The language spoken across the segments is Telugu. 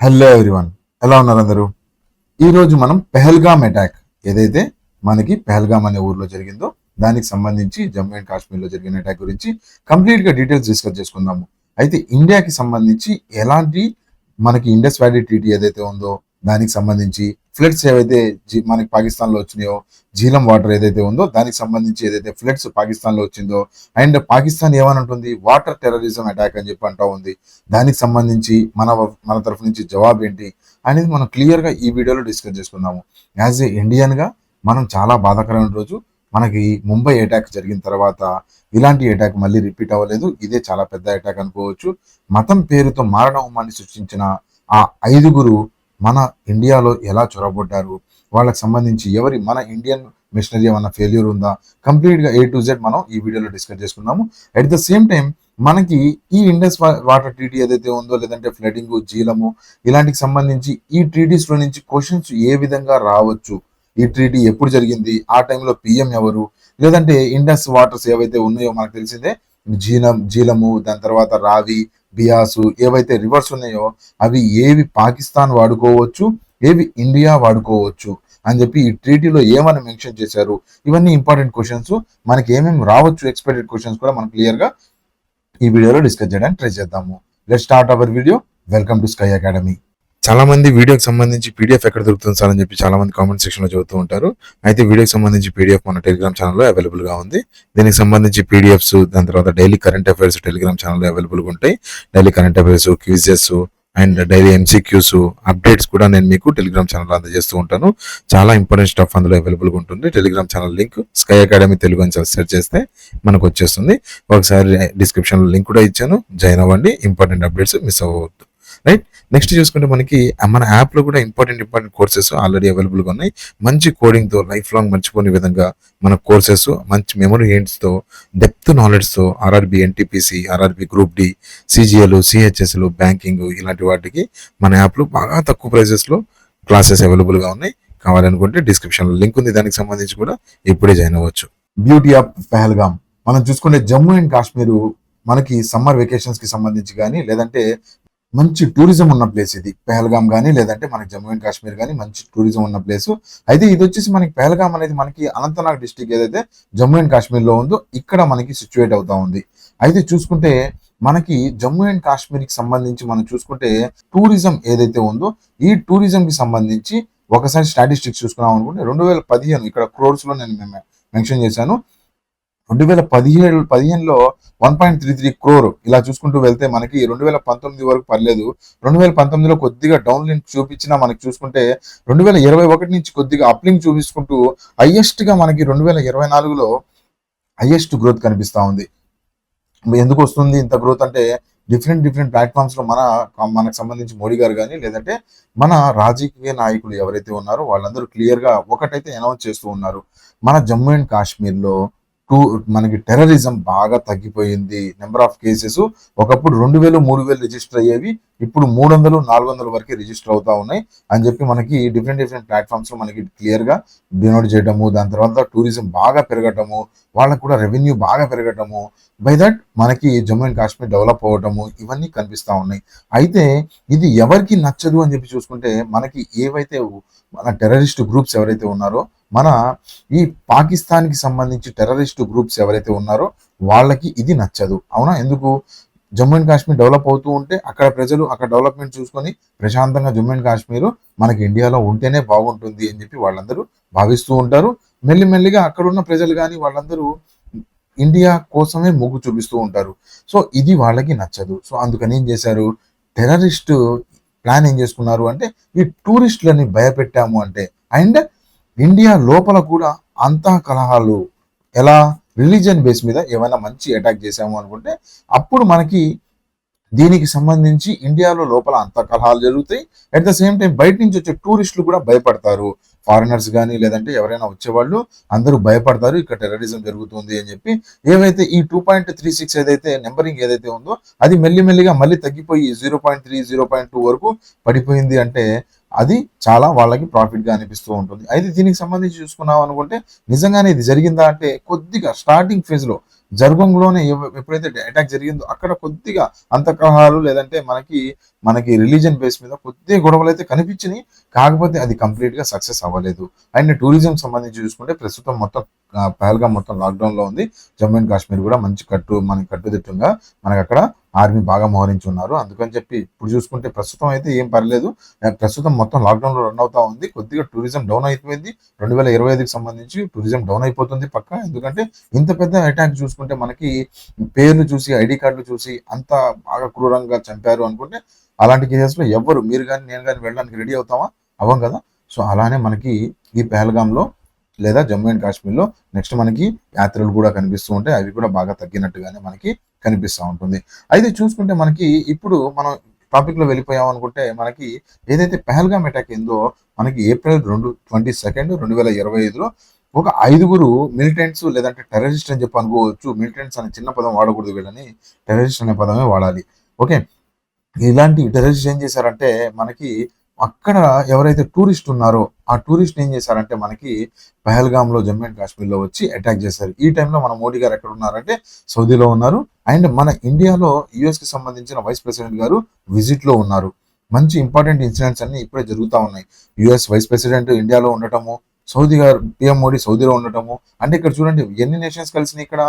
హలో ఎవ్రీవన్, ఎలా ఉన్నారు అందరూ? ఈరోజు మనం పెహల్గామ్ అటాక్ ఏదైతే మనకి పెహల్గామ్ అనే ఊర్లో జరిగిందో దానికి సంబంధించి జమ్మూ అండ్ కాశ్మీర్లో జరిగిన అటాక్ గురించి కంప్లీట్గా డీటెయిల్స్ డిస్కస్ చేసుకుందాము. అయితే ఇండియాకి సంబంధించి ఎలాంటి మనకి ఇండస్ వ్యాలీ ట్రీటీ ఏదైతే ఉందో దానికి సంబంధించి ఫ్లడ్స్ ఏవైతే మనకి పాకిస్తాన్లో వచ్చినాయో, జీలం వాటర్ ఏదైతే ఉందో దానికి సంబంధించి ఏదైతే ఫ్లడ్స్ పాకిస్తాన్లో వచ్చిందో, అండ్ పాకిస్తాన్ ఏమనంటుంది వాటర్ టెర్రరిజం అటాక్ అని చెప్పి అంటా ఉంది. దానికి సంబంధించి మన తరఫు నుంచి జవాబు ఏంటి అనేది మనం క్లియర్గా ఈ వీడియోలో డిస్కస్ చేసుకుందాము. యాజ్ ఏ ఇండియన్గా మనం చాలా బాధాకరమైన రోజు. మనకి ముంబై అటాక్ జరిగిన తర్వాత ఇలాంటి అటాక్ మళ్ళీ రిపీట్ అవ్వలేదు. ఇదే చాలా పెద్ద అటాక్ అనుకోవచ్చు. మతం పేరుతో మారణ హోమాన్ని సృష్టించిన ఆ 5గురు మన ఇండియాలో ఎలా చొరబడ్డారు, వాళ్ళకి సంబంధించి మన ఇండియన్ మిషనరీ ఏమన్నా ఫెయిల్యూర్ ఉందా, కంప్లీట్గా A to Z మనం ఈ వీడియోలో డిస్కస్ చేసుకుందాము. అట్ ద సేమ్ టైం మనకి ఈ ఇండస్ వాటర్ ట్రీటీ ఏదైతే ఉందో, లేదంటే ఫ్లడింగ్, జీలము ఇలాంటికి సంబంధించి ఈ ట్రీటీస్లో నుంచి క్వశ్చన్స్ ఏ విధంగా రావచ్చు, ఈ ట్రీటీ ఎప్పుడు జరిగింది, ఆ టైంలో పిఎం ఎవరు, లేదంటే ఇండస్ వాటర్స్ ఏవైతే ఉన్నాయో మనకు తెలిసిందే జీలము, దాని తర్వాత రావి, బియాసు ఏవైతే రివర్స్ ఉన్నాయో అవి ఏవి పాకిస్తాన్ వాడుకోవచ్చు, ఏవి ఇండియా వాడుకోవచ్చు అని చెప్పి ఈ ట్రీటీలో ఏమని మెన్షన్ చేశారు. ఇవన్నీ ఇంపార్టెంట్ క్వశ్చన్స్. మనకి ఏమేమి రావచ్చు ఎక్స్పెక్టెడ్ క్వశ్చన్స్ కూడా మనం క్లియర్గా ఈ వీడియోలో డిస్కస్ చేయడానికి ట్రై చేద్దాము. Let's start our video. Welcome to sky academy. చాలా మంది వీడియోకి సంబంధించి పీడిఎఫ్ ఎక్కడ దొరుకుతుంది సార్ అని చెప్పి చాలా మంది కామెంట్ సెక్షన్ లో చదువుతూ ఉంటారు. అయితే వీడియోకి సంబంధించి పీడిఎఫ్ మన టెలిగ్రామ్ ఛానల్లో అవైలబుల్ గా ఉంది. దీనికి సంబంధించి పీడిఎఫ్స్, దాని తర్వాత డైలీ కరెంట్ అఫైర్స్ టెలిగ్రామ్ ఛానల్లో అవైలబుల్ గా ఉంటాయి. Daily current affairs, quizzes and daily MCQs updates కూడా నేను మీకు టెలిగ్రామ్ ఛానల్లో అందజేస్తూ ఉంటాను. చాలా ఇంపార్టెంట్ స్టఫ్ అందులో అవైలబుల్ గా ఉంటుంది. Telegram channel link sky academy Telugu అని సెర్చ్ చేస్తే మనకు వచ్చేస్తుంది. ఒకసారి డిస్క్రిప్షన్ లో లింక్ కూడా ఇచ్చాను, జాయిన్ అవ్వండి. ఇంపార్టెంట్ అప్డేట్స్ మిస్ అవ్వవద్దు. రైట్. నెక్స్ట్ చూసుకుంటే మనకి మన యాప్లో కూడా ఇంపార్టెంట్ కోర్సెస్ ఆల్రెడీ అవైలబుల్గా ఉన్నాయి. మంచి కోడింగ్తో లైఫ్ లాంగ్ మర్చిపోని విధంగా మన కోర్సెస్, మంచి మెమరీ ఎయిడ్స్తో, డెప్త్ నాలెడ్జ్తో RRB, NTPC, RRB group D, CGL, సిహెచ్ఎస్లు, బ్యాంకింగ్ ఇలాంటి వాటికి మన యాప్లో బాగా తక్కువ ప్రైజెస్లో క్లాసెస్ అవైలబుల్గా ఉన్నాయి. కావాలనుకుంటే డిస్క్రిప్షన్లో లింక్ ఉంది, దానికి సంబంధించి కూడా ఇప్పుడే జాయిన్ అవ్వచ్చు. బ్యూటీ ఆఫ్ పెహల్గామ్ మనం చూసుకుంటే జమ్మూ అండ్ కాశ్మీర్ మనకి సమ్మర్ వెకేషన్స్కి సంబంధించి కానీ, లేదంటే మంచి టూరిజం ఉన్న ప్లేస్ ఇది పెహల్గామ్ కానీ, లేదంటే మనకి జమ్మూ అండ్ కాశ్మీర్ కానీ మంచి టూరిజం ఉన్న ప్లేస్. అయితే ఇది వచ్చేసి మనకి పెహల్గామ్ అనేది మనకి అనంతనాగ్ డిస్టిక్ ఏదైతే జమ్మూ అండ్ కాశ్మీర్లో ఉందో ఇక్కడ మనకి సిచ్యువేట్ అవుతా ఉంది. అయితే చూసుకుంటే మనకి జమ్మూ అండ్ కాశ్మీర్కి సంబంధించి మనం చూసుకుంటే టూరిజం ఏదైతే ఉందో ఈ టూరిజంకి సంబంధించి ఒకసారి స్టాటిస్టిక్స్ చూసుకున్నాం అనుకుంటే 2015 ఇక్కడ క్రోర్స్లో నేను మెన్షన్ చేశాను. 2015లో 1.33 crore ఇలా చూసుకుంటూ వెళ్తే మనకి 2019 వరకు పర్లేదు. 2019లో కొద్దిగా డౌన్ లింక్ చూపించినా మనకి చూసుకుంటే 2021 నుంచి కొద్దిగా అప్ లింక్ చూపించుకుంటూ హైయెస్ట్ గా మనకి 2024లో హైయెస్ట్ గ్రోత్ కనిపిస్తా ఉంది. ఎందుకు వస్తుంది ఇంత గ్రోత్ అంటే డిఫరెంట్ ప్లాట్ఫామ్స్ లో మనకు సంబంధించి మోడీ గారు కానీ, లేదంటే మన రాజకీయ నాయకులు ఎవరైతే ఉన్నారో వాళ్ళందరూ క్లియర్ గా ఒకటైతే అనౌన్స్ చేస్తూ ఉన్నారు. మన జమ్మూ అండ్ కాశ్మీర్ లో మనకి టెర్రరిజం బాగా తగ్గిపోయింది. నెంబర్ ఆఫ్ కేసెస్ ఒకప్పుడు 2000, 3000 రిజిస్టర్ అయ్యేవి, ఇప్పుడు 300, 400 వరకు రిజిస్టర్ అవుతా ఉన్నాయి అని చెప్పి మనకి డిఫరెంట్ ప్లాట్ఫామ్స్ లో మనకి క్లియర్ గా డినోట్ చేయడము. దాని తర్వాత టూరిజం బాగా పెరగటము, వాళ్ళకు కూడా రెవెన్యూ బాగా పెరగటము, బై దట్ మనకి జమ్మూ అండ్ కాశ్మీర్ డెవలప్ అవ్వటము ఇవన్నీ కనిపిస్తా ఉన్నాయి. అయితే ఇది ఎవరికి నచ్చదు అని చెప్పి చూసుకుంటే మనకి ఏవైతే మన టెర్రరిస్ట్ గ్రూప్స్ ఎవరైతే ఉన్నారో, మన ఈ పాకిస్తాన్కి సంబంధించి టెర్రరిస్ట్ గ్రూప్స్ ఎవరైతే ఉన్నారో వాళ్ళకి ఇది నచ్చదు. అవునా? ఎందుకు? జమ్మూ అండ్ కాశ్మీర్ డెవలప్ అవుతూ ఉంటే అక్కడ ప్రజలు అక్కడ డెవలప్మెంట్ చూసుకొని ప్రశాంతంగా జమ్మూ అండ్ కాశ్మీర్ మనకి ఇండియాలో ఉంటేనే బాగుంటుంది అని చెప్పి వాళ్ళందరూ భావిస్తూ ఉంటారు. మెల్లిమెల్లిగా అక్కడ ఉన్న ప్రజలు కానీ వాళ్ళందరూ ఇండియా కోసమే మొగ్గు చూపిస్తూ ఉంటారు. సో ఇది వాళ్ళకి నచ్చదు. సో అందుకని ఏం చేశారు, టెర్రరిస్ట్ ప్లాన్ ఏం చేసుకున్నారు అంటే ఈ టూరిస్టులని భయపెట్టాము అంటే, అండ్ ఇండియా లోపల కూడా అంతః కలహాలు, ఎలా రిలీజియన్ బేస్ మీద ఏమైనా మంచి అటాక్ చేసాము అనుకుంటే అప్పుడు మనకి దీనికి సంబంధించి ఇండియాలో లోపల అంతః కలహాలు జరుగుతాయి. అట్ ద సేమ్ టైం బయట నుంచి వచ్చే టూరిస్టులు కూడా భయపడతారు. ఫారినర్స్ కానీ, లేదంటే ఎవరైనా వచ్చేవాళ్ళు అందరూ భయపడతారు ఇక్కడ టెర్రరిజం జరుగుతుంది అని చెప్పి. ఏవైతే ఈ 2.36 ఏదైతే నెంబరింగ్ ఏదైతే ఉందో అది మెల్లిమెల్లిగా మళ్ళీ తగ్గిపోయి 0.3, 0.2 వరకు పడిపోయింది అంటే అది చాలా వాళ్ళకి ప్రాఫిట్ గా అనిపిస్తూ ఉంటుంది. అయితే దీనికి సంబంధించి చూసుకున్నాం అనుకుంటే నిజంగానే ఇది జరిగిందా అంటే కొద్దిగా స్టార్టింగ్ ఫేజ్ లో జర్గంలోనే ఎప్పుడైతే అటాక్ జరిగిందో అక్కడ కొద్దిగా అంతకలహాలు లేదంటే మనకి రిలీజన్ బేస్ మీద కొద్దిగా గొడవలు అయితే కనిపించినాయి. కాకపోతే అది కంప్లీట్ గా సక్సెస్ అవ్వలేదు. అండ్ టూరిజం సంబంధించి చూసుకుంటే ప్రస్తుతం మొత్తం పహల్గామ్ మొత్తం లాక్డౌన్ లో ఉంది. జమ్మూ అండ్ కాశ్మీర్ కూడా మంచి కట్టుదిట్టంగా మనకి అక్కడ ఆర్మీ బాగా మోహరించి ఉన్నారు. అందుకని చెప్పి ఇప్పుడు చూసుకుంటే ప్రస్తుతం అయితే ఏం పర్లేదు. ప్రస్తుతం మొత్తం లాక్డౌన్ లో రన్ అవుతా ఉంది. కొద్దిగా టూరిజం డౌన్ అయిపోయింది. 2025కి సంబంధించి టూరిజం డౌన్ అయిపోతుంది పక్క. ఎందుకంటే ఇంత పెద్ద అటాక్ చూసుకుంటే మనకి పేర్లు చూసి ఐడి కార్డులు చూసి అంత బాగా క్రూరంగా చంపారు అనుకుంటే అలాంటి కేసెస్ లో ఎవరు మీరు కానీ నేను కానీ వెళ్ళడానికి రెడీ అవుతామా? అవ్వం కదా. సో అలానే మనకి ఈ పహల్గామ్ లో లేదా జమ్మూ అండ్ కాశ్మీర్ లో నెక్స్ట్ మనకి యాత్రలు కూడా కనిపిస్తూ ఉంటాయి. అవి కూడా బాగా తగ్గినట్టుగానే మనకి కనిపిస్తూ ఉంటుంది. అయితే చూసుకుంటే మనకి ఇప్పుడు మనం టాపిక్ లో వెళ్ళిపోయాం అనుకుంటే మనకి ఏదైతే పహల్గామ్ అటాక్ అయిందో మనకి ఏప్రిల్ 22, 2025లో ఒక 5గురు మిలిటెంట్స్ లేదంటే టెర్రరిస్ట్ అని చెప్పి అనుకోవచ్చు. మిలిటెంట్స్ అనే చిన్న పదం వాడకూడదు, వీళ్ళని టెర్రరిస్ట్ అనే పదమే వాడాలి. ఓకే, ఇలాంటి టెర్రరిస్ట్ ఏం చేశారంటే మనకి అక్కడ ఎవరైతే టూరిస్ట్ ఉన్నారో ఆ టూరిస్ట్ ఏం చేశారంటే మనకి పహల్గామ్ లో జమ్మూ అండ్ కాశ్మీర్ లో వచ్చి అటాక్ చేశారు. ఈ టైంలో మన మోడీ గారు ఎక్కడ ఉన్నారంటే సౌదీలో ఉన్నారు. అండ్ మన ఇండియాలో యుఎస్ కి సంబంధించిన వైస్ ప్రెసిడెంట్ గారు విజిట్ లో ఉన్నారు. మంచి ఇంపార్టెంట్ ఇన్సిడెంట్స్ అన్ని ఇప్పుడే జరుగుతూ ఉన్నాయి. యుఎస్ వైస్ ప్రెసిడెంట్ ఇండియాలో ఉండటము, సౌదీ గారు పిఎం మోడీ సౌదీలో ఉండటము. అంటే ఇక్కడ చూడండి ఎన్ని నేషన్స్ కలిసినాయి. ఇక్కడ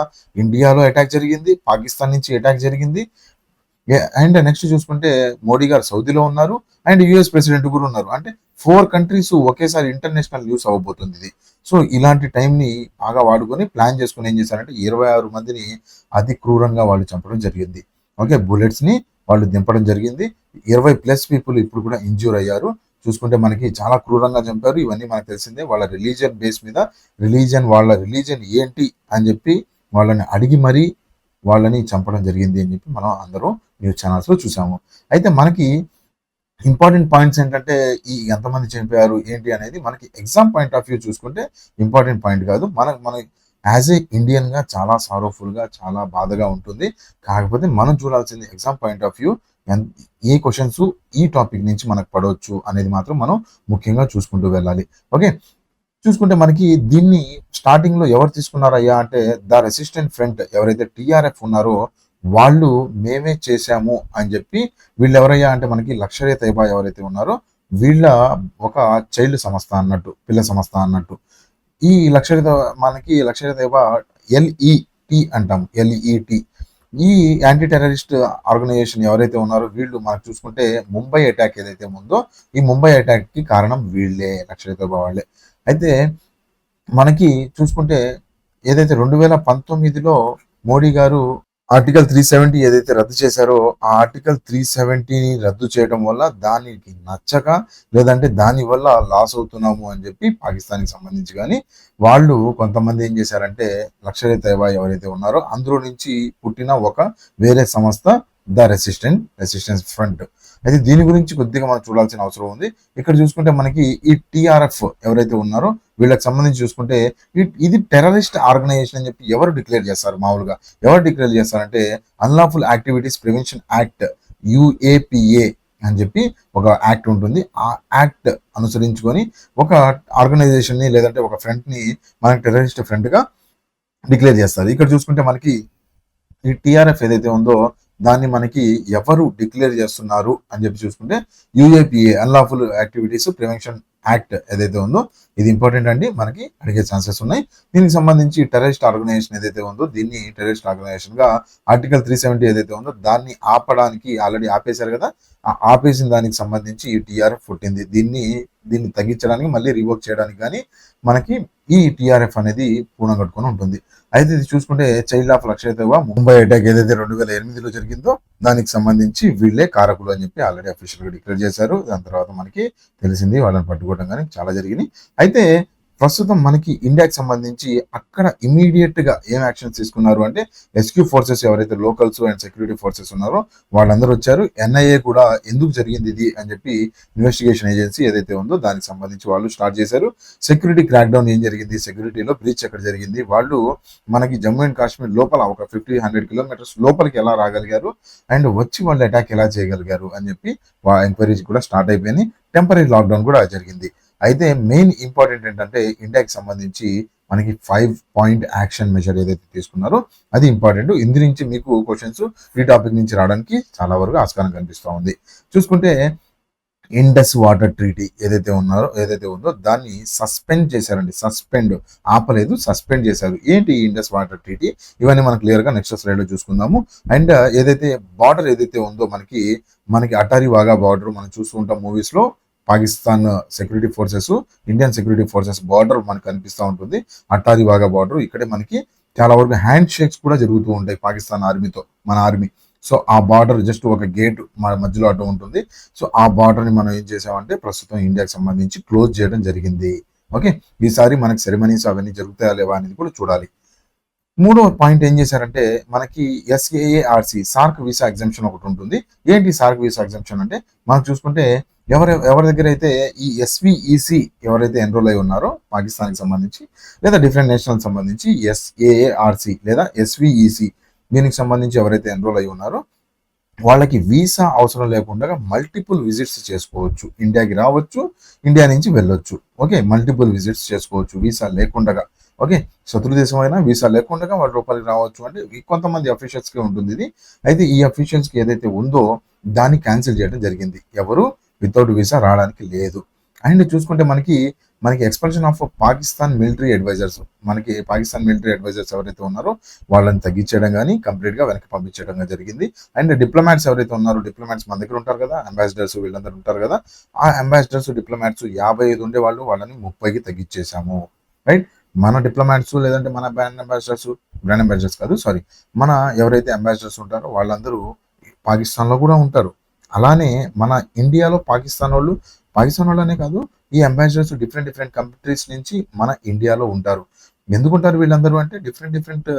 ఇండియాలో అటాక్ జరిగింది, పాకిస్తాన్ నుంచి అటాక్ జరిగింది, అండ్ నెక్స్ట్ చూసుకుంటే మోడీ గారు సౌదీలో ఉన్నారు అండ్ యుఎస్ ప్రెసిడెంట్ కూడా ఉన్నారు. అంటే 4 కంట్రీస్ ఒకేసారి ఇంటర్నేషనల్ న్యూస్ అవ్వబోతుంది ఇది. సో ఇలాంటి టైంని బాగా వాడుకొని ప్లాన్ చేసుకుని ఏం చేశారంటే 26 మందిని అతి క్రూరంగా వాళ్ళు చంపడం జరిగింది. ఓకే, బుల్లెట్స్ ని వాళ్ళు దింపడం జరిగింది. 20+ పీపుల్ ఇప్పుడు కూడా ఇంజ్యూర్ అయ్యారు. చూసుకుంటే మనకి చాలా క్రూరంగా చంపారు. ఇవన్నీ మనకు తెలిసిందే. వాళ్ళ రిలీజియన్ బేస్ మీద వాళ్ళ రిలీజియన్ ఏంటి అని చెప్పి వాళ్ళని అడిగి మరీ వాళ్ళని చంపడం జరిగింది అని చెప్పి మనం అందరూ న్యూస్ ఛానల్స్ లో చూసాము. అయితే మనకి ఇంపార్టెంట్ పాయింట్స్ ఏంటంటే ఈ ఎంతమంది చనిపోయారు ఏంటి అనేది మనకి ఎగ్జామ్ పాయింట్ ఆఫ్ వ్యూ చూసుకుంటే ఇంపార్టెంట్ పాయింట్ కాదు. మన యాజ్ ఏ ఇండియన్ గా చాలా సారోఫుల్ గా చాలా బాధగా ఉంటుంది. కాకపోతే మనం చూడాల్సింది exam point of view A questions ఈ టాపిక్ నుంచి మనకు పడవచ్చు అనేది మాత్రం మనం ముఖ్యంగా చూసుకుంటూ వెళ్ళాలి. ఓకే, చూసుకుంటే మనకి దీన్ని స్టార్టింగ్ లో ఎవరు తీసుకున్నారయ్యా అంటే ద రెసిస్టెంట్ ఫ్రంట్ ఎవరైతే టిఆర్ఎఫ్ ఉన్నారో వాళ్ళు మేమే చేశాము అని చెప్పి వీళ్ళు ఎవరయ్యా అంటే మనకి లష్కర్-ఏ తైబా ఎవరైతే ఉన్నారో వీళ్ళ ఒక చైల్డ్ సంస్థ అన్నట్టు, పిల్ల సంస్థ అన్నట్టు. ఈ లష్కర్-ఏ తైబా LET అంటాం, LET. ఈ యాంటీ టెర్రరిస్ట్ ఆర్గనైజేషన్ ఎవరైతే ఉన్నారో వీళ్ళు మనకు చూసుకుంటే ముంబై అటాక్ ఏదైతే ఉందో ఈ ముంబై అటాక్ కి కారణం వీళ్ళే, లష్కర్-ఏ తైబా వాళ్ళే. అయితే మనకి చూసుకుంటే ఏదైతే 2019లో మోడీ గారు ఆర్టికల్ 370 ఏదైతే రద్దు చేశారో ఆ ఆర్టికల్ 370ని రద్దు చేయడం వల్ల దానికి నచ్చక లేదంటే దాని వల్ల లాస్ అవుతున్నాము అని చెప్పి పాకిస్తాన్కి సంబంధించి కానీ వాళ్ళు కొంతమంది ఏం చేశారంటే లష్కర్-ఏ తైబా ఎవరైతే ఉన్నారో అందులో నుంచి పుట్టిన ఒక వేరే సంస్థ ద రెసిస్టెన్స్ ఫ్రంట్. అయితే దీని గురించి కొద్దిగా మనం చూడాల్సిన అవసరం ఉంది. ఇక్కడ చూసుకుంటే మనకి ఈ టిఆర్ఎఫ్ ఎవరైతే ఉన్నారో వీళ్ళకి సంబంధించి చూసుకుంటే ఇది టెర్రరిస్ట్ ఆర్గనైజేషన్ అని చెప్పి ఎవరు డిక్లేర్ చేస్తారు? మామూలుగా ఎవరు డిక్లేర్ చేస్తారంటే unlawful activities prevention act UAPA అని చెప్పి ఒక యాక్ట్ ఉంటుంది. ఆ యాక్ట్ అనుసరించుకొని ఒక ఆర్గనైజేషన్ ని లేదంటే ఒక ఫ్రంట్ ని మనకి టెర్రరిస్ట్ ఫ్రంట్ గా డిక్లేర్ చేస్తారు. ఇక్కడ చూసుకుంటే మనకి ఈ టిఆర్ఎఫ్ ఏదైతే ఉందో దాన్ని మనకి ఎవరు డిక్లేర్ చేస్తున్నారు అని చెప్పి చూసుకుంటే UAPA unlawful activities prevention act ఏదైతే ఉందో ఇది ఇంపార్టెంట్ అండి, మనకి అడిగే ఛాన్సెస్ ఉన్నాయి. దీనికి సంబంధించి టెర్రరిస్ట్ ఆర్గనైజేషన్ ఏదైతే ఉందో దీన్ని టెర్రరిస్ట్ ఆర్గనైజేషన్ గా ఆర్టికల్ 370 ఏదైతే ఉందో దాన్ని ఆపడానికి ఆల్రెడీ ఆపేశారు కదా, ఆపేసిన దానికి సంబంధించి ఈ టిఆర్ఎఫ్ పుట్టింది. దీన్ని తగ్గించడానికి మళ్ళీ రివోక్ చేయడానికి కానీ మనకి ఈ టిఆర్ఎఫ్ అనేది పూనం కట్టుకొని ఉంటుంది. అయితే ఇది చూసుకుంటే child of Lashkar e Taiba Mumbai attack ఏదైతే 2008లో జరిగిందో దానికి సంబంధించి వీళ్ళే కారకులు అని చెప్పి ఆల్రెడీ అఫీషియల్ గా డిక్లేర్ చేశారు. దాని తర్వాత మనకి తెలిసింది వాళ్ళని పట్టుకోవడం కానీ చాలా జరిగినాయి. అయితే ప్రస్తుతం మనకి ఇండియాకి సంబంధించి అక్కడ ఇమీడియట్ గా ఏం యాక్షన్స్ తీసుకున్నారు అంటే రెస్క్యూ ఫోర్సెస్ ఎవరైతే లోకల్స్ అండ్ సెక్యూరిటీ ఫోర్సెస్ ఉన్నారో వాళ్ళందరూ వచ్చారు. NIA కూడా ఎందుకు జరిగింది ఇది అని చెప్పి ఇన్వెస్టిగేషన్ ఏజెన్సీ ఏదైతే ఉందో దానికి సంబంధించి వాళ్ళు స్టార్ట్ చేశారు. సెక్యూరిటీ క్రాక్ డౌన్ ఏం జరిగింది, సెక్యూరిటీలో బ్రీచ్ ఎక్కడ జరిగింది, వాళ్ళు మనకి జమ్మూ అండ్ కాశ్మీర్ లోపల ఒక 50-100 కిలోమీటర్స్ లోపలికి ఎలా రాగలిగారు అండ్ వచ్చి వాళ్ళు అటాక్ ఎలా చేయగలిగారు అని చెప్పి ఎంక్వైరీస్ కూడా స్టార్ట్ అయిపోయింది. టెంపరీ లాక్డౌన్ కూడా జరిగింది. అయితే మెయిన్ ఇంపార్టెంట్ ఏంటంటే ఇండియాకి సంబంధించి మనకి 5 పాయింట్ యాక్షన్ మెజర్ ఏదైతే తీసుకున్నారో అది ఇంపార్టెంట్. ఇందు నుంచి మీకు క్వశ్చన్స్ ఈ టాపిక్ నుంచి రావడానికి చాలా వరకు ఆస్కారం కనిపిస్తూ ఉంది. చూసుకుంటే ఇండస్ వాటర్ ట్రీటీ ఏదైతే ఉందో దాన్ని సస్పెండ్ చేశారండి. ఆపలేదు, సస్పెండ్ చేశారు. ఏంటి ఇండస్ వాటర్ ట్రీటీ? ఇవన్నీ మనం క్లియర్ గా నెక్స్ట్ స్లైడ్ లో చూసుకుందాము. అండ్ ఏదైతే బార్డర్ ఏదైతే ఉందో మనకి అటారీ వాగా బార్డర్ మనం చూస్తూ ఉంటాం మూవీస్ లో. Pakistan security forces, Indian security forces border మనకు కనిపిస్తూ ఉంటుంది. అటారీ వాగా బార్డర్. ఇక్కడే మనకి చాలా వరకు హ్యాండ్ షేక్స్ కూడా జరుగుతూ ఉంటాయి పాకిస్తాన్ ఆర్మీతో మన ఆర్మీ. సో ఆ బార్డర్ జస్ట్ ఒక గేట్ మన మధ్యలో అటు ఉంటుంది. సో ఆ బార్డర్ ని మనం ఏం చేసామంటే ప్రస్తుతం ఇండియాకి సంబంధించి క్లోజ్ చేయడం జరిగింది. ఓకే, ఈసారి మనకి సెరమనీస్ అవన్నీ జరుగుతాయా లేవా అనేది కూడా చూడాలి. మూడో పాయింట్ ఏం చేశారంటే మనకి SAARC సార్క్ వీసా ఎగ్జామ్షన్ ఒకటి ఉంటుంది. ఏంటి సార్క్ వీసా ఎగ్జామ్షన్ అంటే మనం చూసుకుంటే ఎవరి దగ్గర అయితే ఈ SVEC ఎవరైతే ఎన్రోల్ అయి ఉన్నారో పాకిస్తాన్కి సంబంధించి లేదా డిఫరెంట్ నేషనల్ సంబంధించి SAARC లేదా SVEC దీనికి సంబంధించి ఎవరైతే ఎన్రోల్ అయి ఉన్నారో వాళ్ళకి వీసా అవసరం లేకుండా మల్టిపుల్ విజిట్స్ చేసుకోవచ్చు. ఇండియాకి రావచ్చు, ఇండియా నుంచి వెళ్ళొచ్చు. ఓకే, మల్టిపుల్ విజిట్స్ చేసుకోవచ్చు వీసా లేకుండా. ఓకే, శత్రు దేశం అయినా వీసా లేకుండా వాళ్ళ రూపాయలకి రావచ్చు. అంటే కొంతమంది అఫీషియల్స్కి ఉంటుంది ఇది. అయితే ఈ అఫీషియల్స్కి ఏదైతే ఉందో దాన్ని క్యాన్సిల్ చేయడం జరిగింది. ఎవరు వితౌట్ వీసా రావడానికి లేదు. అండ్ చూసుకుంటే మనకి expulsion of Pakistan military advisers, మనకి పాకిస్తాన్ మిలిటరీ అడ్వైజర్స్ ఎవరైతే ఉన్నారో వాళ్ళని తగ్గించడం కానీ కంప్లీట్ గా వెనక్కి పంపించడం జరిగింది. అండ్ డిప్లొమాట్స్ ఎవరైతే ఉన్నారో, డిప్లొమాట్స్ మన దగ్గర ఉంటారు కదా, అంబాసిడర్స్ వీళ్ళందరూ ఉంటారు కదా, ఆ అంబాసిడర్స్ డిప్లొమాట్స్ 55 ఉండే వాళ్ళు వాళ్ళని 30కి తగ్గించేసాము. రైట్, మన డిప్లొమాట్స్ లేదంటే మన బ్రాండ్ అంబాసిడర్స్ కాదు, సారీ, మన ఎవరైతే అంబాసిడర్స్ ఉంటారో వాళ్ళందరూ పాకిస్తాన్లో కూడా ఉంటారు. అలానే మన ఇండియాలో పాకిస్తాన్ వాళ్ళనే కాదు, ఈ అంబాసిడర్స్ డిఫరెంట్ కంట్రీస్ నుంచి మన ఇండియాలో ఉంటారు. ఎందుకుంటారు వీళ్ళందరూ అంటే డిఫరెంట్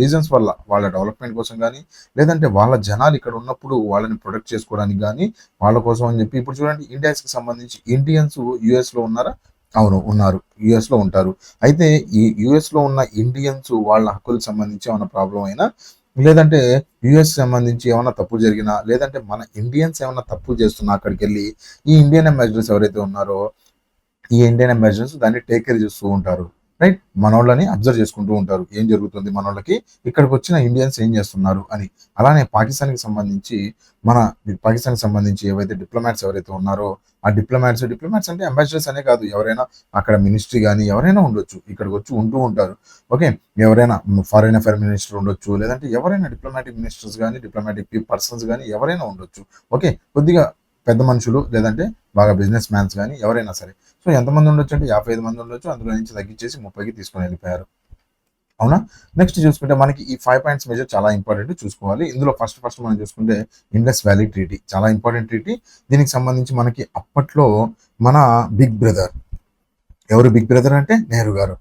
రీజన్స్ వల్ల, వాళ్ళ డెవలప్మెంట్ కోసం కానీ లేదంటే వాళ్ళ జనాలు ఇక్కడ ఉన్నప్పుడు వాళ్ళని ప్రొటెక్ట్ చేసుకోవడానికి కానీ వాళ్ళ కోసం అని చెప్పి. ఇప్పుడు చూడండి, ఇండియాకి సంబంధించి ఇండియన్స్ యుఎస్ లో ఉన్నారా? అవును, ఉన్నారు, యుఎస్ లో ఉంటారు. అయితే ఈ యుఎస్ లో ఉన్న ఇండియన్స్ వాళ్ళ హక్కులకు సంబంధించి ఏమైనా ప్రాబ్లం అయినా లేదంటే యుఎస్ సంబంధించి ఏమైనా తప్పు జరిగినా లేదంటే మన ఇండియన్స్ ఏమైనా తప్పులు చేస్తున్నా అక్కడికి వెళ్ళి ఈ ఇండియన్ అంబాసిడర్స్ ఎవరైతే ఉన్నారో ఈ ఇండియన్ అంబాసిడర్స్ దాన్ని టేక్ కేర్ చేస్తూ ఉంటారు. రైట్, మనోళ్ళని అబ్జర్వ్ చేసుకుంటూ ఉంటారు, ఏం జరుగుతుంది మనోళ్ళకి, ఇక్కడికి వచ్చిన ఇండియన్స్ ఏం చేస్తున్నారు అని. అలానే పాకిస్తాన్కి సంబంధించి ఏవైతే డిప్లొమాట్స్ ఎవరైతే ఉన్నారో ఆ డిప్లొమాట్స్ అంటే అంబాసిడర్స్ అనే కాదు, ఎవరైనా అక్కడ మినిస్ట్రీ కానీ ఎవరైనా ఉండొచ్చు, ఇక్కడికి వచ్చి ఉంటూ ఉంటారు. ఓకే, ఎవరైనా ఫారిన్ అఫైర్ మినిస్టర్ ఉండొచ్చు, లేదంటే ఎవరైనా డిప్లొమాటిక్ మినిస్టర్స్ కానీ డిప్లొమాటిక్ పర్సన్స్ కానీ ఎవరైనా ఉండొచ్చు. ఓకే, కొద్దిగా పెద్ద మనుషులు లేదంటే బాగా బిజినెస్ మ్యాన్స్ కానీ ఎవరైనా సరే. సో ఎంతమంది ఉండొచ్చు అంటే 55 మంది ఉండొచ్చు, అందులో నుంచి తగ్గించేసి 30కి తీసుకొని వెళ్ళిపోయారు. అవునా. నెక్స్ట్ చూసుకుంటే మనకి ఈ 5 పాయింట్స్ మెజర్ చాలా ఇంపార్టెంట్ చూసుకోవాలి. ఇందులో ఫస్ట్ మనం చూసుకుంటే ఇండస్ వ్యాలీ ట్రీటీ చాలా ఇంపార్టెంట్ ట్రీటీ. దీనికి సంబంధించి మనకి అప్పట్లో మన బిగ్ బ్రదర్, ఎవరు బిగ్ బ్రదర్ అంటే నెహ్రూ గారు.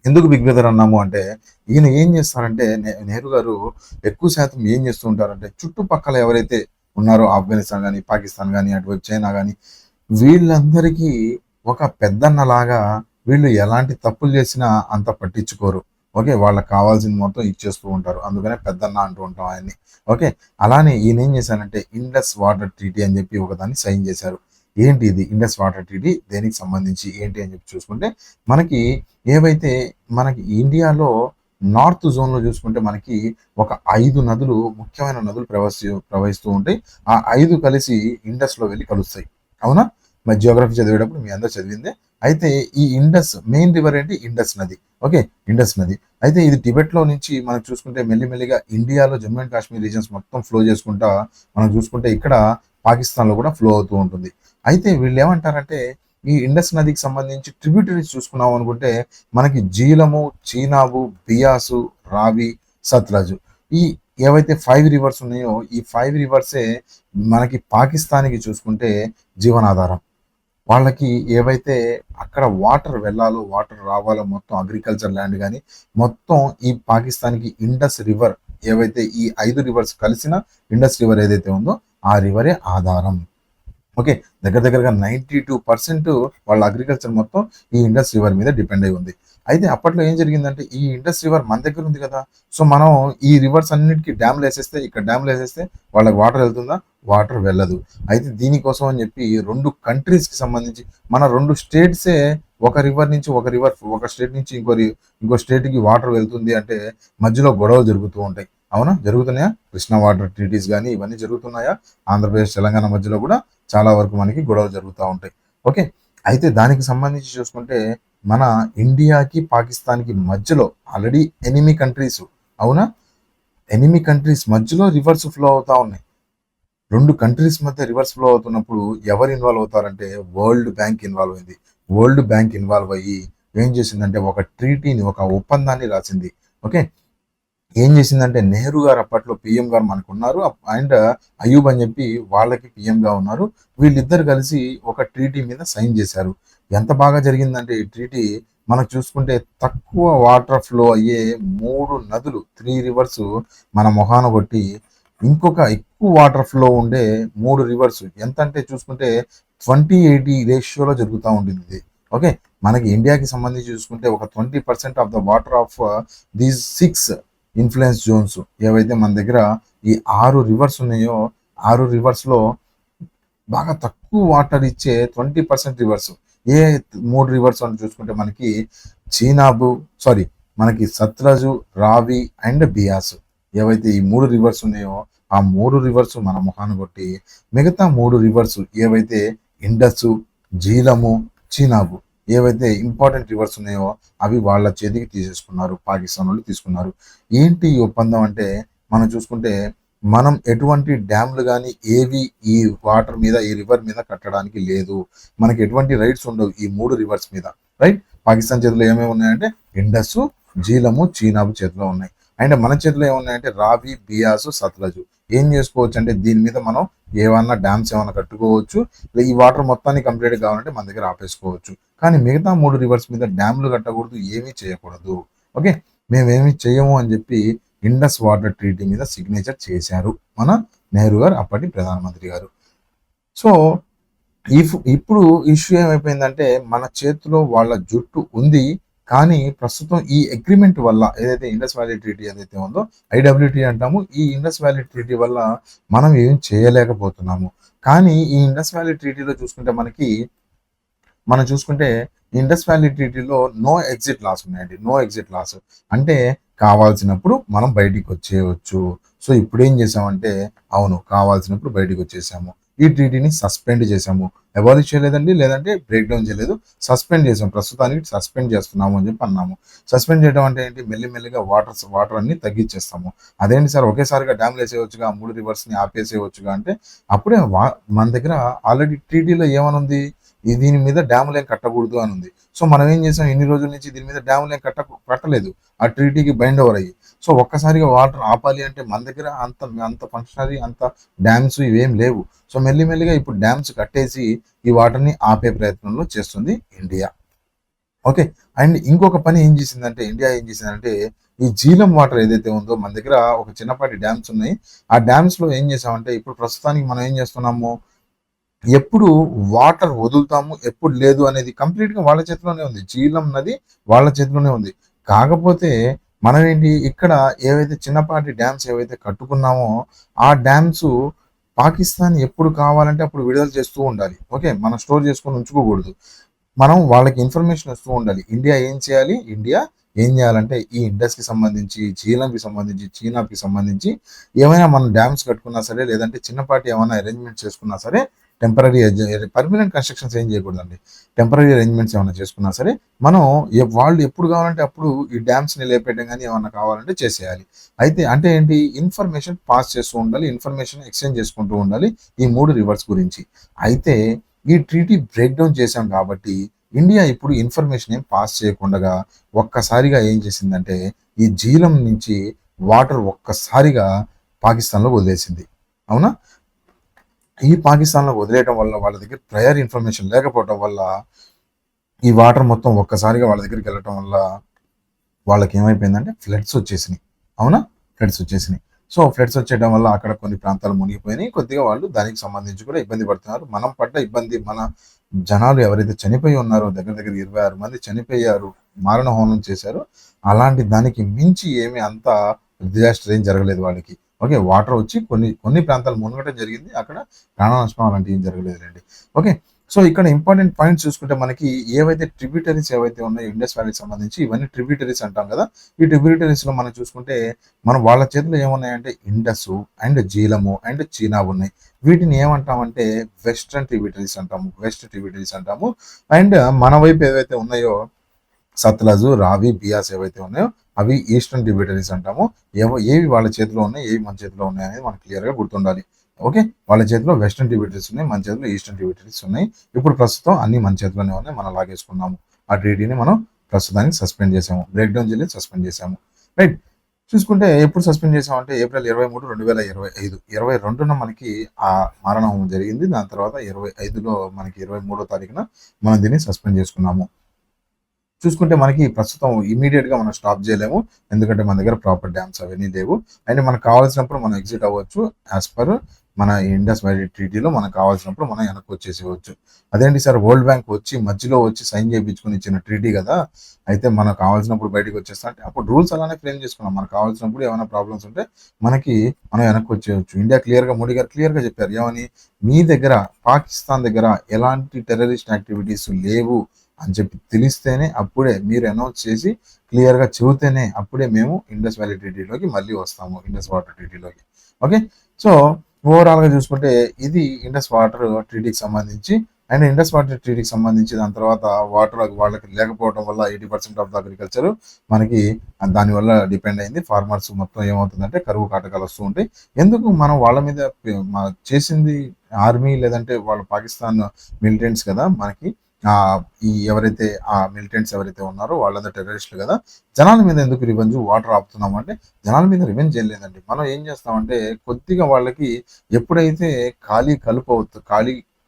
ఎందుకు బిగ్ బ్రదర్ అన్నాము అంటే ఈయన ఏం చేస్తారంటే నెహ్రూ గారు ఎక్కువ శాతం ఏం చేస్తూ ఉంటారంటే చుట్టుపక్కల ఎవరైతే ఉన్నారో ఆఫ్ఘనిస్తాన్ కానీ పాకిస్తాన్ కానీ అటువైపు చైనా కానీ వీళ్ళందరికీ ఒక పెద్దన్నలాగా వీళ్ళు ఎలాంటి తప్పులు చేసినా అంత పట్టించుకోరు. ఓకే, వాళ్ళకి కావాల్సింది మొత్తం ఇచ్చేస్తూ ఉంటారు, అందుకనే పెద్దన్న అంటూ ఉంటాం ఆయన్ని. ఓకే, అలానే ఈయన ఏం చేశారంటే ఇండస్ వాటర్ ట్రీటీ అని చెప్పి ఒకదాన్ని సైన్ చేశారు. ఏంటి ఇది ఇండస్ వాటర్ ట్రీటీ, దేనికి సంబంధించి ఏంటి అని చెప్పి చూసుకుంటే మనకి ఏవైతే మనకి ఇండియాలో నార్త్ జోన్ లో చూసుకుంటే మనకి ఒక 5 నదులు, ముఖ్యమైన నదులు ప్రవహిస్తూ ఉంటాయి. ఆ 5 కలిసి ఇండస్ లో వెళ్ళి కలుస్తాయి. అవునా, మరి జియోగ్రఫీ చదివేటప్పుడు మీ అందరూ చదివిందే. అయితే ఈ ఇండస్ మెయిన్ రివర్ ఏంటి? ఇండస్ నది. ఓకే, ఇండస్ నది. అయితే ఇది టిబెట్ లో నుంచి మనం చూసుకుంటే మెల్లిమెల్లిగా ఇండియాలో జమ్మూ అండ్ కాశ్మీర్ రీజన్స్ మొత్తం ఫ్లో చేసుకుంటా మనం చూసుకుంటే ఇక్కడ పాకిస్తాన్ లో కూడా ఫ్లో అవుతూ ఉంటుంది. అయితే వీళ్ళు ఏమంటారంటే ఈ ఇండస్ నదికి సంబంధించి ట్రిబ్యూటరీస్ చూసుకున్నాం అనుకుంటే మనకి జీలము, చీనాబు, బియాసు, రావి, సత్లజ్, ఈ ఏవైతే 5 రివర్స్ ఉన్నాయో ఈ 5 రివర్సే మనకి పాకిస్తాన్కి చూసుకుంటే జీవనాధారం. వాళ్ళకి ఏవైతే అక్కడ వాటర్ వెళ్ళాలో వాటర్ రావాలో మొత్తం అగ్రికల్చర్ ల్యాండ్ కానీ మొత్తం ఈ పాకిస్తాన్కి ఇండస్ రివర్, ఏవైతే ఈ 5 రివర్స్ కలిసిన ఇండస్ రివర్ ఏదైతే ఉందో ఆ రివరే ఆధారం. ఓకే. దగ్గరగా 92% వాళ్ళ అగ్రికల్చర్ మొత్తం ఈ ఇండస్ రివర్ మీద డిపెండ్ అయి ఉంది. అయితే అప్పట్లో ఏం జరిగిందంటే ఈ ఇండస్ రివర్ మన దగ్గర ఉంది కదా! సో, మనం ఈ రివర్స్ అన్నిటికి డ్యామ్‌లేసేస్తే ఇక్కడ డ్యామ్‌లేసేస్తే వాళ్ళకి వాటర్ వెళ్తుందా? వాటర్ వెళ్ళదు. అయితే దీనికోసం అని చెప్పి 2 కంట్రీస్‌కి సంబంధించి మన 2 స్టేట్సే ఒక రివర్ నుంచి ఒక స్టేట్ నుంచి ఇంకో స్టేట్‌కి వాటర్ వెళ్తుంది అంటే మధ్యలో గొడవలు జరుగుతూ ఉంటాయి. అవునా? జరుగుతున్నాయా? కృష్ణా వాటర్ ట్రీటీస్ గాని ఇవన్నీ జరుగుతున్నాయా? ఆంధ్రప్రదేశ్, తెలంగాణ మధ్యలో కూడా చాలా వరకు మనకి గొడవలు జరుగుతూ ఉంటాయి. ఓకే. అయితే దానికి సంబంధించి చూసుకుంటే మన ఇండియాకి, పాకిస్తాన్‌కి మధ్యలో ఆల్రెడీ ఎనిమీ కంట్రీస్ అవునా? ఎనిమీ కంట్రీస్ మధ్యలో రివర్స్ ఫ్లో అవుతా ఉన్నాయి. 2 కంట్రీస్ మధ్య రివర్స్ ఫ్లో అవుతున్నప్పుడు ఎవరు ఇన్వాల్వ్ అవుతారంటే వరల్డ్ బ్యాంక్ ఇన్వాల్వ్ అయింది. వరల్డ్ బ్యాంక్ ఇన్వాల్వ్ అయ్యి ఏం చేసిందంటే ఒక ట్రీటీని, ఒక ఒప్పందాన్ని రాసింది. ఓకే. ఏం చేసిందంటే నెహ్రూ గారు అప్పట్లో పీఎం గారు మనకున్నారు. అండ్ అయూబ్ అని చెప్పి వాళ్ళకి పీఎంగా ఉన్నారు. వీళ్ళిద్దరు కలిసి ఒక ట్రీటీ మీద సైన్ చేశారు. ఎంత బాగా జరిగిందంటే ఈ ట్రీటీ మనకు చూసుకుంటే తక్కువ వాటర్ ఫ్లో అయ్యే 3 నదులు 3 రివర్స్ మన మొహాన కొట్టి ఇంకొక ఎక్కువ వాటర్ ఫ్లో ఉండే 3 రివర్స్ ఎంత అంటే చూసుకుంటే 20-80 రేషియోలో జరుగుతూ ఉంటుంది ఇది. ఓకే. మనకి ఇండియాకి సంబంధించి చూసుకుంటే ఒక 20% of the water of these 6 influence zones ఏవైతే మన దగ్గర ఈ 6 రివర్స్ ఉన్నాయో 6 రివర్స్లో బాగా తక్కువ వాటర్ ఇచ్చే 20% రివర్స్ ఏ 3 రివర్స్ అని చూసుకుంటే మనకి చీనాబు మనకి సత్లజు, రావి అండ్ బియాస్ ఏవైతే ఈ 3 రివర్స్ ఉన్నాయో ఆ 3 రివర్స్ మన మొహాన్ని కొట్టి మిగతా 3 రివర్స్ ఏవైతే ఇండస్, జీలము, చీనాబు ఏవైతే ఇంపార్టెంట్ రివర్స్ ఉన్నాయో అవి వాళ్ళ చేతికి తీసేసుకున్నారు. పాకిస్తాన్ వాళ్ళు తీసుకున్నారు. ఏంటి ఈ ఒప్పందం అంటే మనం చూసుకుంటే మనం ఎటువంటి డ్యామ్లు కానీ ఏవి ఈ వాటర్ మీద ఈ రివర్ మీద కట్టడానికి లేదు. మనకి ఎటువంటి రైట్స్ ఉండవు ఈ 3 రివర్స్ మీద. రైట్. పాకిస్తాన్ చేతిలో ఏమేమి ఉన్నాయంటే ఇండస్, జీలము, చీనాబు చేతిలో ఉన్నాయి. అండ్ మన చేతిలో ఏమున్నాయంటే రావి, బియాసు, సత్లజు. ఏం చేసుకోవచ్చు అంటే దీని మీద మనం ఏమన్నా డ్యామ్స్ ఏమైనా కట్టుకోవచ్చు. ఈ వాటర్ మొత్తాన్ని కంప్లీట్ కావాలంటే మన దగ్గర ఆపేసుకోవచ్చు. కానీ మిగతా 3 రివర్స్ మీద డ్యామ్లు కట్టకూడదు, ఏమీ చేయకూడదు. ఓకే. మేమేమి చేయము అని చెప్పి ఇండస్ వాటర్ ట్రీటీ మీద సిగ్నేచర్ చేశారు మన నెహ్రూ గారు, అప్పటి ప్రధానమంత్రి గారు. సో ఇప్పుడు ఇష్యూ ఏమైపోయిందంటే మన చేతిలో వాళ్ళ జుట్టు ఉంది. కానీ ప్రస్తుతం ఈ అగ్రిమెంట్ వల్ల ఏదైతే ఇండస్ వ్యాలీ ట్రీటీ ఏదైతే ఉందో ఐడబ్ల్యూటీ అంటాము. ఈ ఇండస్ వ్యాలీ ట్రీటీ వల్ల మనం ఏం చేయలేకపోతున్నాము. కానీ ఈ ఇండస్ వ్యాలీ ట్రీటీలో చూసుకుంటే ఇండస్ వ్యాలీ ట్రీటీలో నో ఎగ్జిట్ లాస్ ఉన్నాయండి. నో ఎగ్జిట్ లాస్ అంటే కావాల్సినప్పుడు మనం బయటికి వచ్చేయవచ్చు. సో ఇప్పుడు ఏం చేసామంటే అవును కావాల్సినప్పుడు బయటికి వచ్చేసాము. ఈ ట్రీటీని సస్పెండ్ చేసాము. అబాలిష్ చేయలేదండి, లేదంటే బ్రేక్ డౌన్ చేయలేదు, సస్పెండ్ చేసాం. ప్రస్తుతానికి సస్పెండ్ చేస్తున్నాము అని చెప్పి అన్నాము. సస్పెండ్ చేయడం అంటే ఏంటి? మెల్లిమెల్లిగా వాటర్ అన్ని తగ్గించేస్తాము. అదేంటి సార్ ఒకేసారిగా డ్యామ్లు వేసేయవచ్చుగా, 3 రివర్స్ని ఆపేసేయవచ్చుగా అంటే అప్పుడే మన దగ్గర ఆల్రెడీ ట్రీటీలో ఏమనుంది? దీని మీద డ్యాములు ఏం కట్టకూడదు అని ఉంది. సో మనం ఏం చేసాం? ఇన్ని రోజుల నుంచి దీని మీద డ్యాములు ఏం కట్టలేదు. ఆ ట్రీటీకి బైండ్ ఓవర్ అయ్యి. సో ఒక్కసారిగా వాటర్ ఆపాలి అంటే మన దగ్గర అంత ఫంక్షనరీ అంత డ్యామ్స్ ఇవేం లేవు. సో మెల్లిమెల్లిగా ఇప్పుడు డ్యామ్స్ కట్టేసి ఈ వాటర్ని ఆపే ప్రయత్నంలో చేస్తుంది ఇండియా. ఓకే. అండ్ ఇంకొక పని ఇండియా ఏం చేసిందంటే ఈ జీలం వాటర్ ఏదైతే ఉందో మన దగ్గర ఒక చిన్నపాటి డ్యామ్స్ ఉన్నాయి. ఆ డ్యామ్స్ లో ఏం చేసామంటే ఇప్పుడు ప్రస్తుతానికి మనం ఏం చేస్తున్నాము? ఎప్పుడు వాటర్ వదులుతాము, ఎప్పుడు లేదు అనేది కంప్లీట్‌గా వాళ్ళ చేతిలోనే ఉంది. జీలం నది వాళ్ళ చేతిలోనే ఉంది. కాకపోతే మనం ఏంటి ఇక్కడ ఏవైతే చిన్నపాటి డ్యామ్స్ ఏవైతే కట్టుకున్నామో, ఆ డ్యామ్స్ పాకిస్తాన్ ఎప్పుడు కావాలంటే అప్పుడు విడుదల చేస్తూ ఉండాలి. ఓకే. మనం స్టోర్ చేసుకొని ఉంచుకోకూడదు. మనం వాళ్ళకి ఇన్ఫర్మేషన్ ఇస్తూ ఉండాలి. ఇండియా ఏం చేయాలి? ఇండియా ఏం చేయాలంటే ఈ ఇండస్‌కి సంబంధించి, జీలంకి సంబంధించి, చీనాబ్‌కి సంబంధించి ఏమైనా మనం డ్యామ్స్ కట్టుకున్నా సరే, లేదంటే చిన్నపాటి ఏమైనా అరేంజ్‌మెంట్స్ చేసుకున్నా సరే, టెంపరరీ పర్మనెంట్ కన్‌స్ట్రక్షన్స్ ఏం చేయకూడదండి. టెంపరరీ అరేంజ్‌మెంట్స్ ఏమైనా చేసుకున్నా సరే, మనం వాళ్ళు ఎప్పుడు కావాలంటే అప్పుడు ఈ డ్యామ్స్‌ని లేపేయడం గాని ఏమన్నా కావాలంటే చేసేయాలి. అయితే అంటే ఏంటి? ఇన్ఫర్మేషన్ పాస్ చేస్తూ ఉండాలి. ఇన్ఫర్మేషన్ ఎక్స్‌చేంజ్ చేసుకుంటూ ఉండాలి ఈ 3 రివర్స్ గురించి. అయితే ఈ ట్రీటీ బ్రేక్ డౌన్ చేశాం కాబట్టి ఇండియా ఇప్పుడు ఇన్ఫర్మేషన్ ఏం పాస్ చేయకుండా ఒక్కసారిగా ఏం చేసిందంటే ఈ జీలం నుంచి వాటర్ ఒక్కసారిగా పాకిస్తాన్లో వదిలేసింది. అవునా? ఈ పాకిస్తాన్లో వదిలేయడం వల్ల వాళ్ళ దగ్గర ప్రయర్ ఇన్ఫర్మేషన్ లేకపోవడం వల్ల ఈ వాటర్ మొత్తం ఒక్కసారిగా వాళ్ళ దగ్గరికి వెళ్ళటం వల్ల వాళ్ళకి ఏమైపోయిందంటే ఫ్లడ్స్ వచ్చేసినాయి. అవునా? ఫ్లడ్స్ వచ్చేసినాయి. సో ఫ్లడ్స్ వచ్చేయడం వల్ల అక్కడ కొన్ని ప్రాంతాలు మునిగిపోయినాయి. కొద్దిగా వాళ్ళు దానికి సంబంధించి కూడా ఇబ్బంది పడుతున్నారు. మనం పడ్డ ఇబ్బంది, మన జనాలు ఎవరైతే చనిపోయి ఉన్నారో దగ్గర దగ్గర 26 మంది చనిపోయారు, మారణ హోమం చేశారు. అలాంటి దానికి మించి ఏమి అంత డిజాస్టర్ ఏం జరగలేదు వాళ్ళకి. ఓకే, వాటర్ వచ్చి కొన్ని కొన్ని ప్రాంతాలు మునగటం జరిగింది, అక్కడ ప్రాణ నష్టం అలాంటివి ఏం జరగలేదులేండి. ఓకే, సో ఇక్కడ ఇంపార్టెంట్ పాయింట్స్ చూసుకుంటే మనకి ఏవైతే ట్రిబ్యూటరీస్ ఏవైతే ఉన్నాయో ఇండస్ వ్యాలీకి సంబంధించి, ఇవన్నీ ట్రిబ్యూటరీస్ అంటాం కదా. ఈ ట్రిబ్యూటరీస్ లో మనం చూసుకుంటే మనం వాళ్ళ చేతిలో ఏమున్నాయంటే ఇండస్ అండ్ జీలము అండ్ చీనా ఉన్నాయి. వీటిని ఏమంటామంటే వెస్ట్రన్ ట్రిబ్యూటరీస్ అంటాము, వెస్ట్ ట్రిబ్యూటరీస్ అంటాము. అండ్ మన వైపు ఏవైతే ఉన్నాయో సత్లజు, రావి, బియాస్ ఏవైతే ఉన్నాయో అవి ఈస్టర్న్ ట్రిబ్యూటరీస్ అంటాము. ఏవి వాళ్ళ చేతిలో ఉన్నాయి, ఏవి మన చేతిలో ఉన్నాయి అనేది మనకు క్లియర్ గా గుర్తుండాలి. ఓకే, వాళ్ళ చేతిలో వెస్టర్న్ ట్రిబ్యూటరీస్ ఉన్నాయి, మన చేతిలో ఈస్టర్న్ ట్రిబ్యూటరీస్ ఉన్నాయి. ఇప్పుడు ప్రస్తుతం అన్ని మన చేతిలోనే ఉన్నాయి, మనం లాగేసుకున్నాము. ఆ ట్రీటీని మనం ప్రస్తుతానికి సస్పెండ్ చేసాము, బ్రేక్ డౌన్ చేసి సస్పెండ్ చేసాము. రైట్, చూసుకుంటే ఎప్పుడు సస్పెండ్ చేసామంటే ఏప్రిల్ 23, 2025, 22న మనకి ఆ మారణహోమం జరిగింది. దాని తర్వాత 25లో మనకి 23వ తారీఖున మనం దీన్ని సస్పెండ్ చేసుకున్నాము. చూసుకుంటే మనకి ప్రస్తుతం ఇమీడియట్ గా మనం స్టాప్ చేయలేము, ఎందుకంటే మన దగ్గర ప్రాపర్ డ్యామ్స్ అవన్నీ లేవు. అండ్ మనకు కావాల్సినప్పుడు మనం ఎగ్జిట్ అవ్వచ్చు, యాజ్ పర్ మన ఇండస్ వ్యాలీ ట్రీటీలో మనకు కావాల్సినప్పుడు మనం వెనక్కి వచ్చేసేవచ్చు. అదేంటి సార్, వరల్డ్ బ్యాంక్ వచ్చి మధ్యలో వచ్చి సైన్ చేయించుకుని ఇచ్చిన ట్రీటీ కదా, అయితే మనకు కావాల్సినప్పుడు బయటకు వచ్చేస్తా అంటే అప్పుడు రూల్స్ అలానే ఫ్రేమ్ చేసుకున్నాం. మనకు కావాల్సినప్పుడు ఏమైనా ప్రాబ్లమ్స్ ఉంటే మనకి మనం వెనక్కి వచ్చేయచ్చు. ఇండియా క్లియర్ గా, మోడీ గారు క్లియర్ గా చెప్పారు ఏమని, మీ దగ్గర పాకిస్తాన్ దగ్గర ఎలాంటి టెర్రరిస్ట్ యాక్టివిటీస్ లేవు అని చెప్పి తెలిస్తేనే అప్పుడే మీరు అనౌన్స్ చేసి క్లియర్గా చెబితేనే అప్పుడే మేము ఇండస్ వ్యాలీ ట్రీటీలోకి మళ్ళీ వస్తాము, ఇండస్ వాటర్ ట్రీటీలోకి. ఓకే, సో ఓవరాల్గా చూసుకుంటే ఇది ఇండస్ వాటర్ ట్రీటీకి సంబంధించి. అండ్ ఇండస్ వాటర్ ట్రీటీకి సంబంధించి దాని తర్వాత వాటర్ వాళ్ళకి లేకపోవడం వల్ల 80% ఆఫ్ ద అగ్రికల్చర్ మనకి దానివల్ల డిపెండ్ అయింది. ఫార్మర్స్ మొత్తం ఏమవుతుందంటే కరువు కాటకాలు వస్తూ ఉంటాయి. ఎందుకు మనం వాళ్ళ మీద చేసింది ఆర్మీ లేదంటే వాళ్ళ పాకిస్తాన్ మిలిటెంట్స్ కదా, మనకి ఈ ఎవరైతే ఆ మిలిటెంట్స్ ఎవరైతే ఉన్నారో వాళ్ళందరూ టెర్రరిస్టులు కదా. జనాల మీద ఎందుకు రివెంజ్, వాటర్ ఆపుతున్నాం అంటే జనాల మీద రివెంజ్ ఏం లేదండి. మనం ఏం చేస్తామంటే కొద్దిగా వాళ్ళకి ఎప్పుడైతే ఖాళీ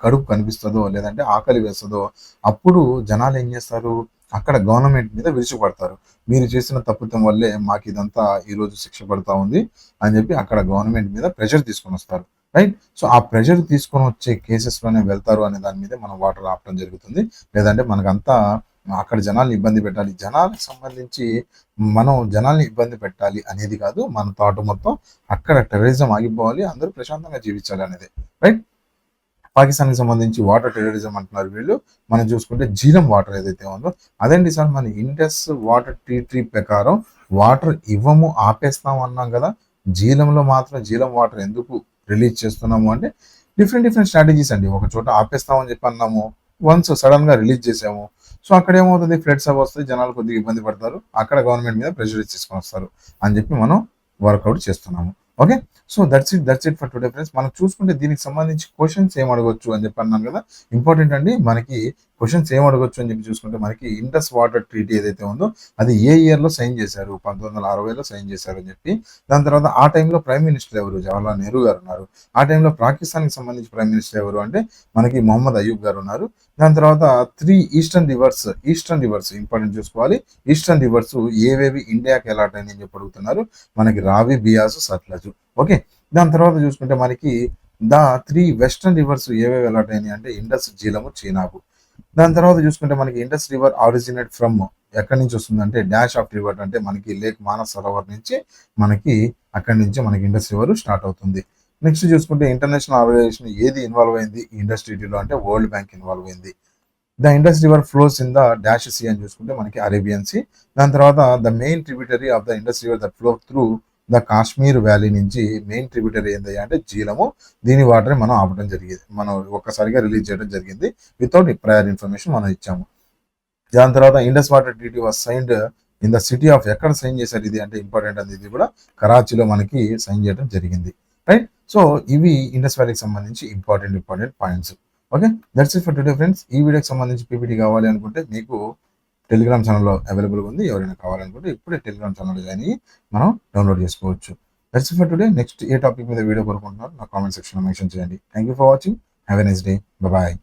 కడుపు కనిపిస్తుందో లేదంటే ఆకలి వేస్తుందో అప్పుడు జనాలు ఏం చేస్తారు, అక్కడ గవర్నమెంట్ మీద విరుచుపడతారు. మీరు చేసిన తప్పిదం వల్లే మాకు ఇదంతా ఈరోజు శిక్ష పడతా ఉంది అని చెప్పి అక్కడ గవర్నమెంట్ మీద ప్రెషర్ తీసుకొని వస్తారు. రైట్, సో ఆ ప్రెషర్ తీసుకొని వచ్చే కేసెస్లోనే వెళ్తారు అనే దాని మీద మనం వాటర్ ఆపడం జరుగుతుంది. లేదంటే మనకంతా అక్కడ జనాల్ని ఇబ్బంది పెట్టాలి, జనాలకు సంబంధించి మనం జనాల్ని ఇబ్బంది పెట్టాలి అనేది కాదు. మన థాట్ మొత్తం అక్కడ టెర్రరిజం ఆగిపోవాలి, అందరూ ప్రశాంతంగా జీవించాలి అనేది. రైట్, పాకిస్తాన్కి సంబంధించి వాటర్ టెర్రరిజం అంటున్నారు వీళ్ళు. మనం చూసుకుంటే జీలం వాటర్ ఏదైతే ఉందో అదేంటి సార్, మన ఇండస్ వాటర్ ట్రీ ప్రకారం వాటర్ ఇవ్వము, ఆపేస్తాం అన్నాం కదా. జీలంలో మాత్రం జీలం వాటర్ ఎందుకు రిలీజ్ చేస్తున్నాము అంటే డిఫరెంట్ స్ట్రాటజీస్ అండి. ఒక చోట ఆపేస్తామని చెప్పి అన్నాము, వన్స్ సడన్ గా రిలీజ్ చేసాము, సో అక్కడ ఏమవుతుంది, ఫ్లడ్స్ అవి వస్తాయి, జనాలు కొద్దిగా ఇబ్బంది పడతారు, అక్కడ గవర్నమెంట్ మీద ప్రెషర్ తీసుకొని వస్తారు అని చెప్పి మనం వర్కౌట్ చేస్తున్నాము. Okay, so that's it for today friends. మనం చూసుకుంటే దీనికి సంబంధించి క్వశ్చన్స్ ఏం అడగొచ్చు అని చెప్పి అన్నాను కదా, ఇంపార్టెంట్ అండి. మనకి క్వశ్చన్స్ ఏం అడగొచ్చు అని చెప్పి చూసుకుంటే మనకి ఇండస్ వాటర్ ట్రీటీ ఏదైతే ఉందో అది ఏ ఇయర్ లో సైన్ చేశారు, 1960లో సైన్ చేశారు అని చెప్పి. దాని తర్వాత ఆ టైంలో ప్రైమ్ మినిస్టర్ ఎవరు, జవహర్లాల్ నెహ్రూ గారు ఉన్నారు. ఆ టైంలో పాకిస్తాన్కి సంబంధించి ప్రైమ్ మినిస్టర్ ఎవరు అంటే మనకి మొహమ్మద్ అయూబ్ గారు ఉన్నారు. దాని తర్వాత 3 ఈస్టర్న్ రివర్స్ ఇంపార్టెంట్ చూసుకోవాలి. ఈస్టర్న్ రివర్స్ ఏవేవి ఇండియాకి ఎలాట్ అని చెప్పి అడుగుతున్నారు, మనకి రావి, బియాస్, సట్లజు. ఓకే, దాని తర్వాత చూసుకుంటే మనకి 3 వెస్టర్న్ రివర్స్ ఏవేవి ఎలాట్ అయినాయి అంటే ఇండస్, జీలము, చీనాబు. దాని తర్వాత చూసుకుంటే మనకి ఇండస్ రివర్ ఆరిజినేట్ ఫ్రమ్ ఎక్కడి నుంచి వస్తుందంటే డాష్ ఆఫ్ రివర్, అంటే మనకి లేక్ మానస్ సరోవర్ నుంచి మనకి అక్కడి నుంచి మనకి ఇండస్ రివర్ స్టార్ట్ అవుతుంది. నెక్స్ట్ చూసుకుంటే ఇంటర్నేషనల్ ఆర్గనైజేషన్ ఏది ఇన్వాల్వ్ అయింది ఇండస్ట్రీలో అంటే వరల్డ్ బ్యాంక్ ఇన్వాల్వ్ అయింది. The Indus river flows in the dash sea అని చూసుకుంటే మనకి అరేబియన్ సీ. దాని తర్వాత the main tributary of the Indus river that flow through the Kashmir valley నుంచి మెయిన్ ట్రిబ్యూటరీ ఏంది అంటే జీలము. దీని వాటర్ మనం ఆపడం జరిగింది, మనం ఒక్కసారిగా రిలీజ్ చేయడం జరిగింది వితౌట్ ప్రయర్ ఇన్ఫర్మేషన్ మనం ఇచ్చాము. దాని తర్వాత Indus water treaty was signed in the city of, ఎక్కడ సైన్ చేశారు ఇది అంటే ఇంపార్టెంట్ అంది, ఇది కూడా కరాచీలో మనకి సైన్ చేయడం జరిగింది. రైట్, సో ఇవి ఇండస్ వ్యాలీకి సంబంధించి important points. Okay, that's it for today friends. ఈ వీడియోకి సంబంధించి పీపీటీ కావాలి అనుకుంటే మీకు టెలిగ్రామ్ ఛానల్లో అవైలబుల్గా ఉంది. ఎవరైనా కావాలనుకుంటే ఇప్పుడే టెలిగ్రామ్ ఛానల్లో జాయిన్ అయ్యి మనం డౌన్లోడ్ చేసుకోవచ్చు. That's it for today. Next ఏ టాపిక్ మీద వీడియో కోరుకుంటున్నారు నా కామెంట్ సెక్షన్లో మెన్షన్ చేయండి. Thank you for watching. Have a nice day. Bye.